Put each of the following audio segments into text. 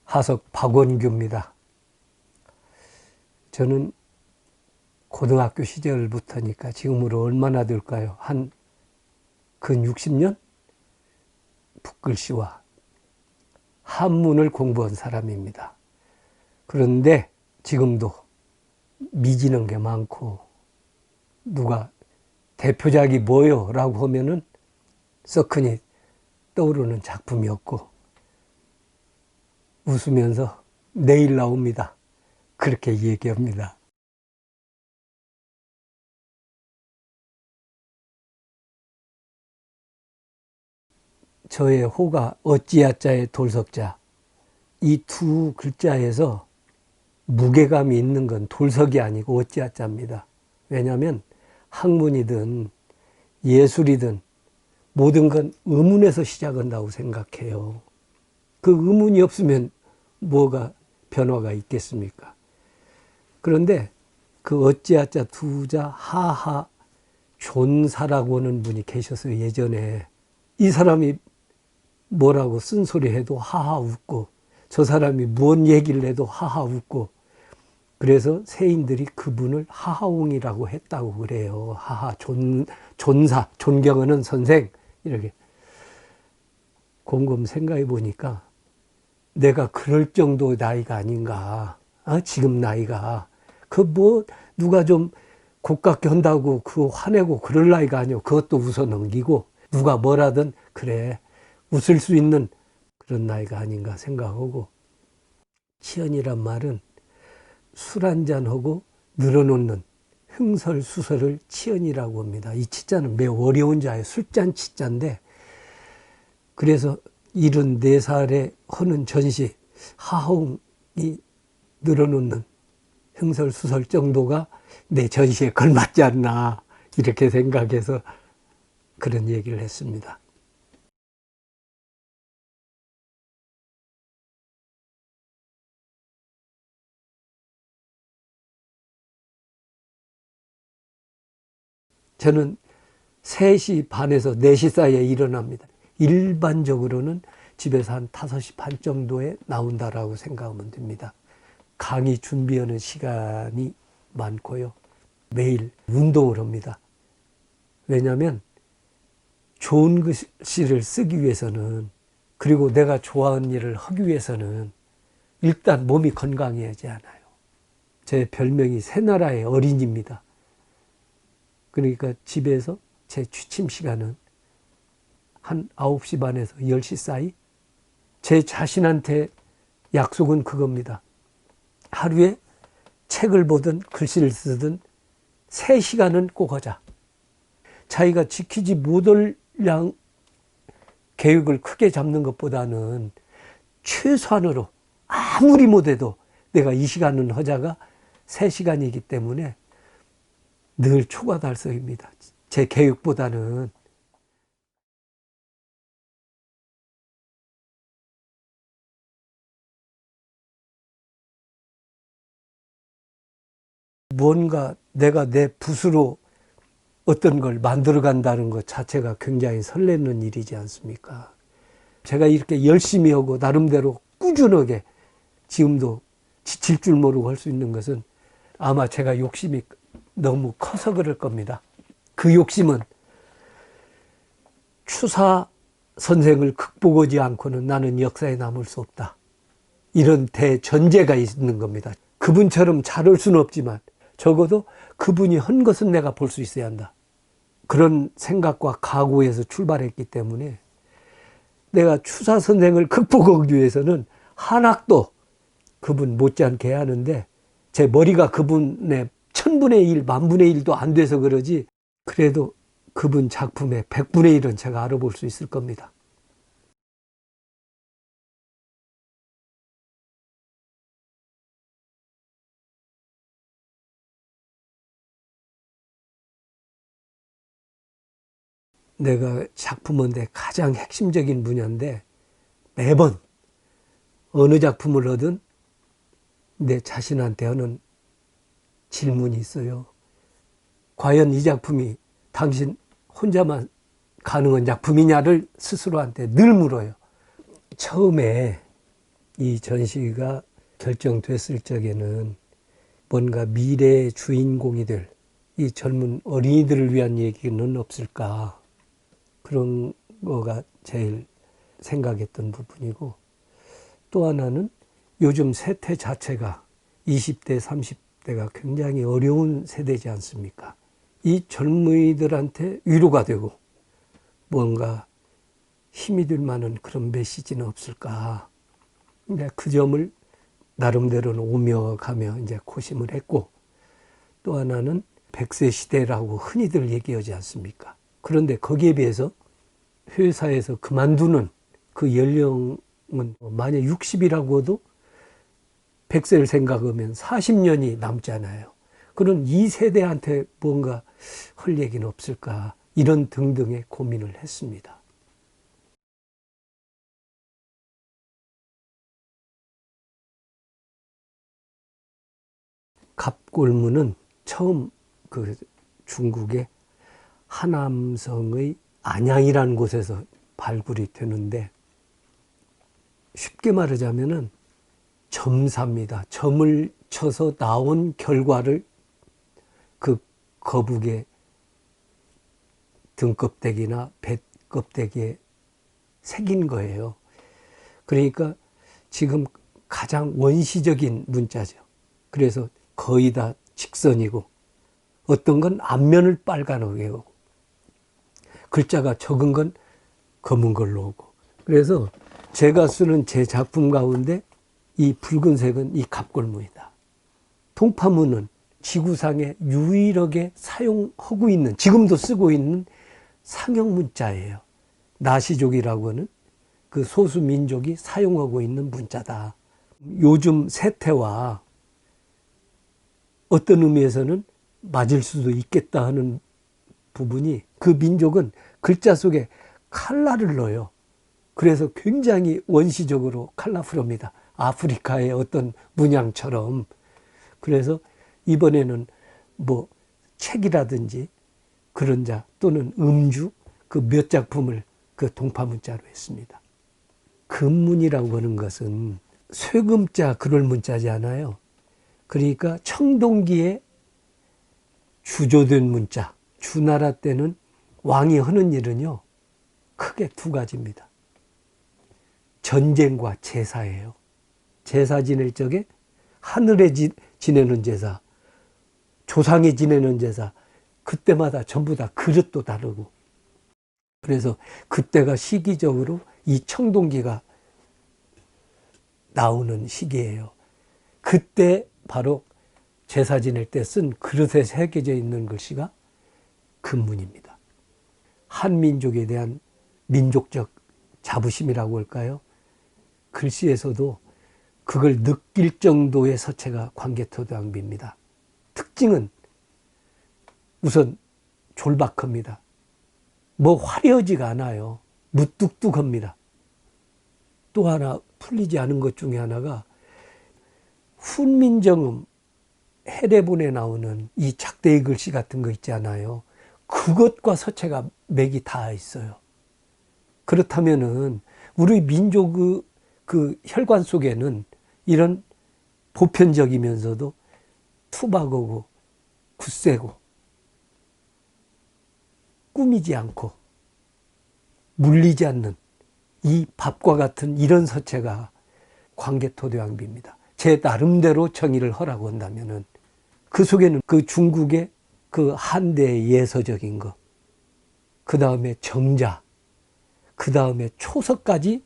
하석 박원규입니다. 저는 고등학교 시절부터니까 지금으로 얼마나 될까요? 근 60년? 붓글씨와 한문을 공부한 사람입니다. 그런데 지금도 미지는 게 많고, 누가 대표작이 뭐요? 라고 하면은 썩흔히 떠오르는 작품이 없고, 웃으면서 내일 나옵니다. 그렇게 얘기합니다. 저의 호가 어찌야자의 돌석자, 이 두 글자에서 무게감이 있는 건 돌석이 아니고 어찌야자입니다. 왜냐하면 학문이든 예술이든 모든 건 의문에서 시작한다고 생각해요. 그 의문이 없으면 뭐가 변화가 있겠습니까? 그런데 그 어찌야자 두자 하하 존사라고 하는 분이 계셔서 예전에 이 사람이 뭐라고 쓴소리 해도 하하 웃고, 저 사람이 무언 얘기를 해도 하하 웃고, 그래서 세인들이 그분을 하하옹이라고 했다고 그래요. 하하 존사, 존경하는 선생, 이렇게. 곰곰 생각해 보니까 내가 그럴 정도 나이가 아닌가. 지금 나이가. 누가 좀 고깝게 한다고 화내고 그럴 나이가 아니고, 그것도 웃어 넘기고, 누가 뭐라든 그래 웃을 수 있는 그런 나이가 아닌가 생각하고, 치연이란 말은 술 한잔하고 늘어놓는 흥설수설을 치연이라고 합니다. 이 치자는 매우 어려운 자예요. 술잔 치자인데, 그래서 74살에 하는 전시 하홍이 늘어놓는 흥설수설 정도가 내 전시에 걸맞지 않나, 이렇게 생각해서 그런 얘기를 했습니다. 저는 3시 반에서 4시 사이에 일어납니다. 일반적으로는 집에서 한 5시 반 정도에 나온다라고 생각하면 됩니다. 강의 준비하는 시간이 많고요. 매일 운동을 합니다. 왜냐하면 좋은 글씨를 쓰기 위해서는, 그리고 내가 좋아하는 일을 하기 위해서는 일단 몸이 건강해야지 않아요. 제 별명이 새나라의 어린이입니다. 그러니까 집에서 제 취침 시간은 한 9시 반에서 10시 사이. 제 자신한테 약속은 그겁니다. 하루에 책을 보든 글씨를 쓰든 3시간은 꼭 하자. 자기가 지키지 못할 양 계획을 크게 잡는 것보다는 최소한으로 아무리 못해도 내가 이 시간은 하자가 3시간이기 때문에 늘 초과달성입니다. 제 계획보다는. 뭔가 내가 내 붓으로 어떤 걸 만들어 간다는 것 자체가 굉장히 설레는 일이지 않습니까? 제가 이렇게 열심히 하고 나름대로 꾸준하게 지금도 지칠 줄 모르고 할 수 있는 것은 아마 제가 욕심이 너무 커서 그럴 겁니다. 그 욕심은 추사 선생을 극복하지 않고는 나는 역사에 남을 수 없다, 이런 대전제가 있는 겁니다. 그분처럼 잘할 수는 없지만 적어도 그분이 한 것은 내가 볼 수 있어야 한다, 그런 생각과 각오에서 출발했기 때문에 내가 추사 선생을 극복하기 위해서는 한학도 그분 못지않게 해야 하는데, 제 머리가 그분의 1000분의 1, 10,000분의 1도 안 돼서 그러지, 그래도 그분 작품의 100분의 1은 제가 알아볼 수 있을 겁니다. 내가 작품인데 가장 핵심적인 분야인데, 매번 어느 작품을 하든 내 자신한테 하는 질문이 있어요. 과연 이 작품이 당신 혼자만 가능한 작품이냐를 스스로한테 늘 물어요. 처음에 이 전시가 결정됐을 적에는 뭔가 미래의 주인공이 될 이 젊은 어린이들을 위한 얘기는 없을까, 그런 거가 제일 생각했던 부분이고, 또 하나는 요즘 세대 자체가 20대, 30대가 굉장히 어려운 세대지 않습니까? 이 젊은이들한테 위로가 되고 뭔가 힘이 될 만한 그런 메시지는 없을까. 근데 그 점을 나름대로는 오며 가며 이제 고심을 했고, 또 하나는 100세 시대라고 흔히들 얘기하지 않습니까? 그런데 거기에 비해서 회사에서 그만두는 그 연령은 만약 60이라고 해도 100세를 생각하면 40년이 남잖아요. 그런 이 세대한테 뭔가 할 얘기는 없을까, 이런 등등의 고민을 했습니다. 갑골문은 처음 그 중국의 하남성의 안양이라는 곳에서 발굴이 되는데, 쉽게 말하자면은 점사입니다. 점을 쳐서 나온 결과를 그 거북의 등껍데기나 뱃껍데기에 새긴 거예요. 그러니까 지금 가장 원시적인 문자죠. 그래서 거의 다 직선이고, 어떤 건 앞면을 빨간하게 오고, 글자가 적은 건 검은 걸로 오고. 그래서 제가 쓰는 제 작품 가운데 이 붉은색은 이 갑골문이다. 동파문은 지구상에 유일하게 사용하고 있는, 지금도 쓰고 있는 상형 문자예요. 나시족이라고 하는 그 소수 민족이 사용하고 있는 문자다. 요즘 세태와 어떤 의미에서는 맞을 수도 있겠다 하는 부분이, 그 민족은 글자 속에 칼라를 넣어요. 그래서 굉장히 원시적으로 컬러풀합니다. 아프리카의 어떤 문양처럼. 그래서 이번에는 뭐 책이라든지 그런 자 또는 음주 그 몇 작품을 그 동파문자로 했습니다. 금문이라고 하는 것은 쇠금자 그럴 문자지 않아요. 그러니까 청동기에 주조된 문자. 주나라 때는 왕이 하는 일은요, 크게 두 가지입니다. 전쟁과 제사예요. 제사 지낼 적에 하늘에 지내는 제사, 조상이 지내는 제사, 그때마다 전부 다 그릇도 다르고. 그래서 그때가 시기적으로 이 청동기가 나오는 시기예요. 그때 바로 제사 지낼 때 쓴 그릇에 새겨져 있는 글씨가 금문입니다. 한민족에 대한 민족적 자부심이라고 할까요? 글씨에서도 그걸 느낄 정도의 서체가 광개토대왕비입니다. 특징은 우선 졸박합니다. 뭐 화려하지가 않아요. 무뚝뚝합니다. 또 하나 풀리지 않은 것 중에 하나가 훈민정음 해례본에 나오는 이 작대기 글씨 같은 거 있잖아요. 그것과 서체가 맥이 닿아 있어요. 그렇다면은 우리 민족의 그 혈관 속에는 이런 보편적이면서도 투박하고 굳세고 꾸미지 않고 물리지 않는 이 밥과 같은 이런 서체가 광개토대왕비입니다. 제 나름대로 정의를 하라고 한다면은 그 속에는 그 중국의 그 한대의 예서적인 것, 그 다음에 정자, 그 다음에 초서까지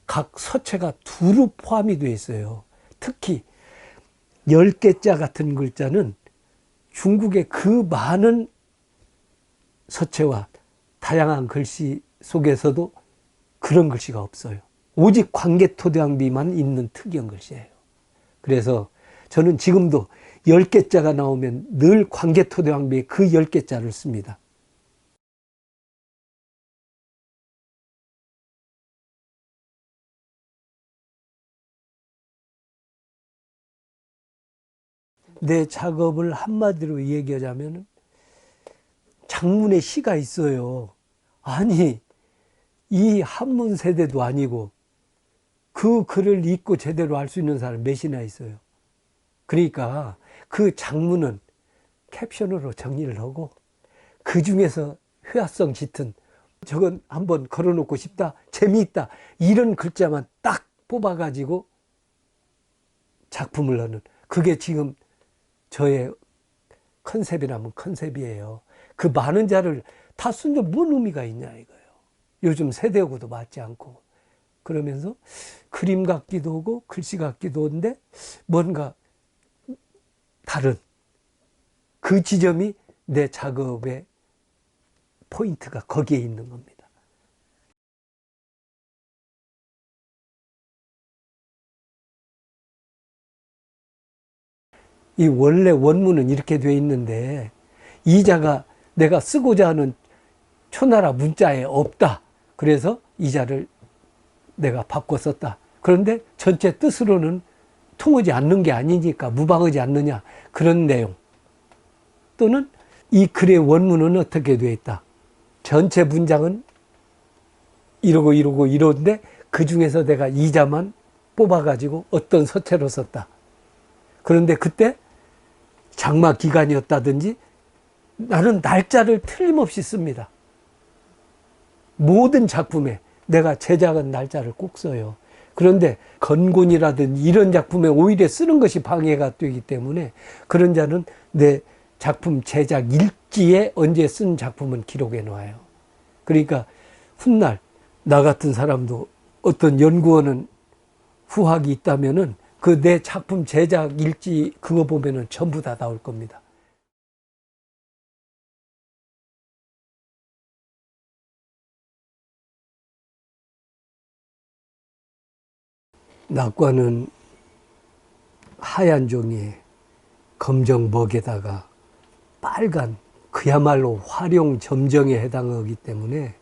각 서체가 두루 포함이 되어 있어요. 특히 10개자 같은 글자는 중국의 그 많은 서체와 다양한 글씨 속에서도 그런 글씨가 없어요. 오직 광개토대왕비만 있는 특이한 글씨예요. 그래서 저는 지금도 10개자가 나오면 늘 광개토대왕비의 그 10개자를 씁니다. 내 작업을 한마디로 얘기하자면 장문의 시가 있어요. 아니, 이 한문 세대도 아니고 그 글을 읽고 제대로 알 수 있는 사람 몇이나 있어요. 그러니까 그 장문은 캡션으로 정리를 하고 그 중에서 회화성 짙은 저건 한번 걸어놓고 싶다, 재미있다 이런 글자만 딱 뽑아가지고 작품을 하는, 그게 지금 저의 컨셉이라면 컨셉이에요. 그 많은 자를 다 쓴데 뭔 의미가 있냐 이거예요. 요즘 세대하고도 맞지 않고. 그러면서 그림 같기도 하고 글씨 같기도 한데 뭔가 다른 그 지점이 내 작업의 포인트가 거기에 있는 겁니다. 이 원래 원문은 이렇게 돼 있는데 이자가 내가 쓰고자 하는 초나라 문자에 없다. 그래서 이자를 내가 바꿔 썼다. 그런데 전체 뜻으로는 통하지 않는 게 아니니까 무방하지 않느냐 그런 내용. 또는 이 글의 원문은 어떻게 되어 있다. 전체 문장은 이러고 이러고 이러는데 그 중에서 내가 이자만 뽑아가지고 어떤 서체로 썼다. 그런데 그때 장마 기간이었다든지 나는 날짜를 틀림없이 씁니다. 모든 작품에 내가 제작한 날짜를 꼭 써요. 그런데 건곤이라든지 이런 작품에 오히려 쓰는 것이 방해가 되기 때문에 그런 자는 내 작품 제작 일지에 언제 쓴 작품은 기록해 놓아요. 그러니까 훗날 나 같은 사람도 어떤 연구원은 후학이 있다면은 그 내 작품 제작 일지 그거 보면은 전부 다 나올 겁니다. 낙과는 하얀 종이에 검정 먹에다가 빨간 그야말로 활용 점정에 해당하기 때문에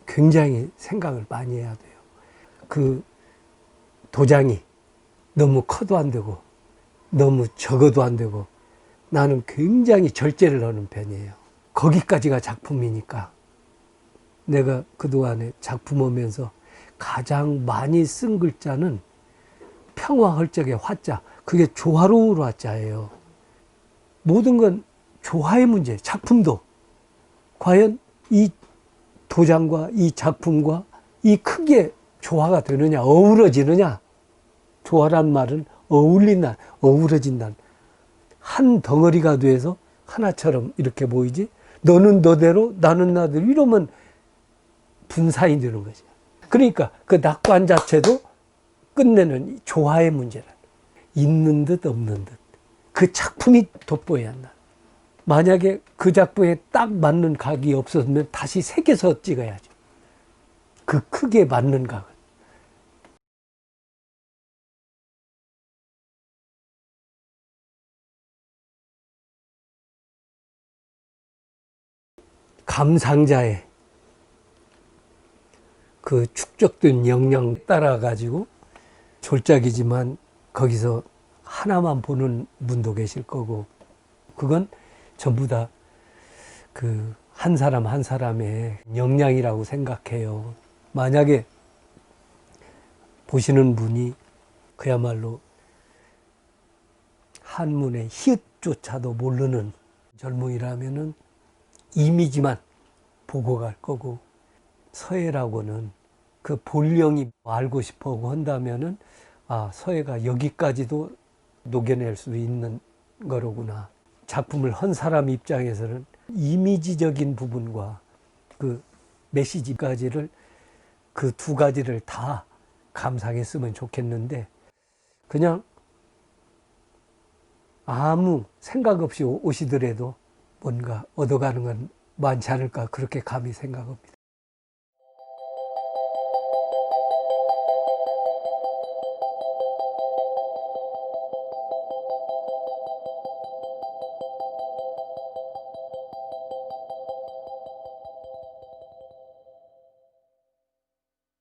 굉장히 생각을 많이 해야 돼요. 그 도장이 너무 커도 안 되고 너무 적어도 안 되고 나는 굉장히 절제를 하는 편이에요. 거기까지가 작품이니까. 내가 그동안에 작품하면서 가장 많이 쓴 글자는 평화헐적의 화자, 그게 조화로울 화자예요. 모든 건 조화의 문제, 작품도 과연 이 도장과 이 작품과 이 크게 조화가 되느냐, 어우러지느냐. 조화란 말은 어울린다, 어우러진다. 한 덩어리가 돼서 하나처럼 이렇게 보이지, 너는 너대로 나는 나대로 이러면 분산이 되는 거죠. 그러니까 그 낙관 자체도 끝내는 조화의 문제라. 있는 듯 없는 듯. 그 작품이 돋보여야 한다. 만약에 그 작품에 딱 맞는 각이 없었으면 다시 새겨서 찍어야죠. 그 크게 맞는 각을. 감상자의 그 축적된 역량 따라가지고 졸작이지만 거기서 하나만 보는 분도 계실 거고, 그건 전부 다 그 한 사람 한 사람의 역량이라고 생각해요. 만약에 보시는 분이 그야말로 한문의 히읗조차도 모르는 젊은이라면은 이미지만 보고 갈 거고, 서예라고는 그 본령이 알고 싶어 하고 한다면은 아, 서예가 여기까지도 녹여낼 수 있는 거로구나. 작품을 한 사람 입장에서는 이미지적인 부분과 그 메시지까지를 그 두 가지를 다 감상했으면 좋겠는데 그냥 아무 생각 없이 오시더라도 뭔가 얻어가는 건 많지 않을까 그렇게 감히 생각합니다.